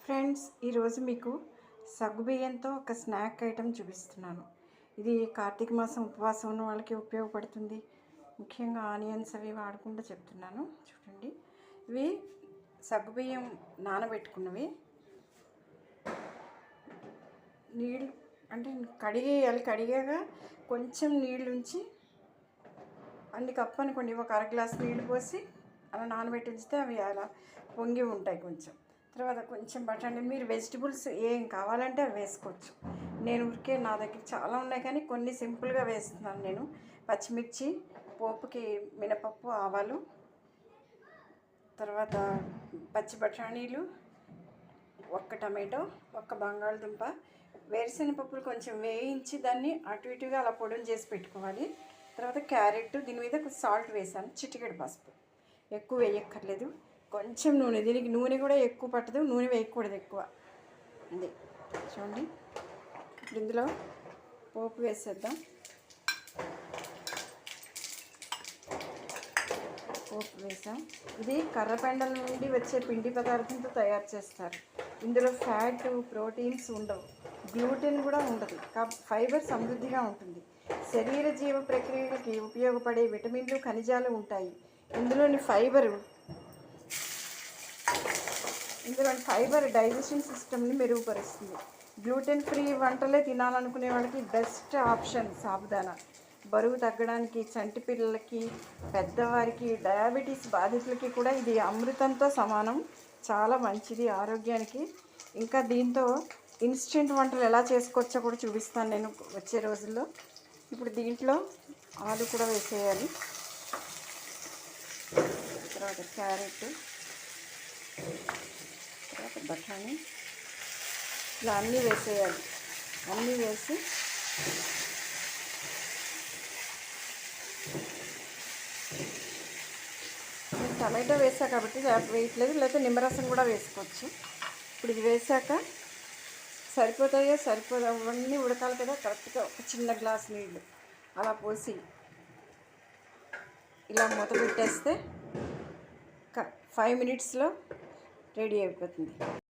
Friends, ఈరోజు మీకు సగ్గుబియ్యంతో ఒక స్నాక్ ఐటెం చూపిస్తున్నాను. ఇది కార్తీక మాసం ఉపవాసం ఉన్న వాళ్ళకి ఉపయోగపడుతుంది. ముఖ్యంగా ఆనియన్స్ అవి వాడకుండా చెప్తున్నాను. చూడండి, ఇవి సగ్గుబియ్యం నానబెట్టుకున్నవి. నీళ్ళు అంటే కడిగేయాలి. కడిగాక కొంచెం నీళ్ళు ఉంచి అన్ని కప్పు అనుకోండి, ఒక అర గ్లాస్ నీళ్ళు పోసి అలా నానబెట్టి ఉంచితే అవి అలా పొంగి ఉంటాయి. తర్వాత కొంచెం బఠానీ, మీరు వెజిటబుల్స్ ఏం కావాలంటే అవి వేసుకోవచ్చు. నేను ఊరికే నా దగ్గర చాలా ఉన్నాయి కానీ కొన్ని సింపుల్గా వేస్తున్నాను. నేను పచ్చిమిర్చి, పోపుకి మినపప్పు, ఆవాలు, తర్వాత పచ్చి బఠానీలు, ఒక్క టమాటో, ఒక్క బంగాళదుంప, వేరుశనగపప్పులు కొంచెం వేయించి దాన్ని అటు ఇటుగా అలా పొడులు చేసి పెట్టుకోవాలి. తర్వాత క్యారెట్, దీని మీద కొంచెం సాల్ట్ వేసాను, చిటికెడు పసుపు, ఎక్కువ వేయక్కర్లేదు. కొంచెం నూనె, దీనికి నూనె కూడా ఎక్కువ పట్టదు, నూనె వేయకూడదు ఎక్కువ. అది చూడండి. ఇప్పుడు ఇందులో పోపు వేసేద్దాం. పోపు వేసాం. ఇది కర్రపెండల నుండి వచ్చే పిండి పదార్థంతో తయారు చేస్తారు. ఇందులో ఫ్యాట్, ప్రోటీన్స్ ఉండవు, గ్లూటెన్ కూడా ఉండదు, ఫైబర్ సమృద్ధిగా ఉంటుంది. శరీర జీవ ప్రక్రియలకి ఉపయోగపడే విటమిన్లు, ఖనిజాలు ఉంటాయి. ఇందులోని ఫైబర్ డైజెషన్ సిస్టమ్ని మెరుగుపరుస్తుంది. గ్లూటెన్ ఫ్రీ వంటలే తినాలనుకునే వాళ్ళకి బెస్ట్ ఆప్షన్ సాబుదానా. బరువు తగ్గడానికి, చంటి పిల్లలకి, పెద్దవారికి, డయాబెటీస్ బాధితులకి కూడా ఇది అమృతంతో సమానం. చాలా మంచిది ఆరోగ్యానికి. ఇంకా దీంతో ఇన్స్టెంట్ వంటలు ఎలా చేసుకోవచ్చో కూడా చూపిస్తాను నేను వచ్చే రోజుల్లో. ఇప్పుడు దీంట్లో ఆలు కూడా వేసేయాలి. తర్వాత క్యారెట్, తర్వాత బఠానీ, ఇలా అన్నీ వేసేయాలి. అన్నీ వేసి నేను టమాటో వేసా కాబట్టి వేయట్లేదు, లేకపోతే నిమ్మరసం కూడా వేసుకోవచ్చు. ఇప్పుడు ఇది వేసాక సరిపోతాయో అవన్నీ ఉడకాలి కదా, కరెక్ట్గా ఒక చిన్న గ్లాస్ నీళ్ళు అలా పోసి ఇలా మూత పెట్టేస్తే 5 minutesలో రెడీ అయిపోతుంది.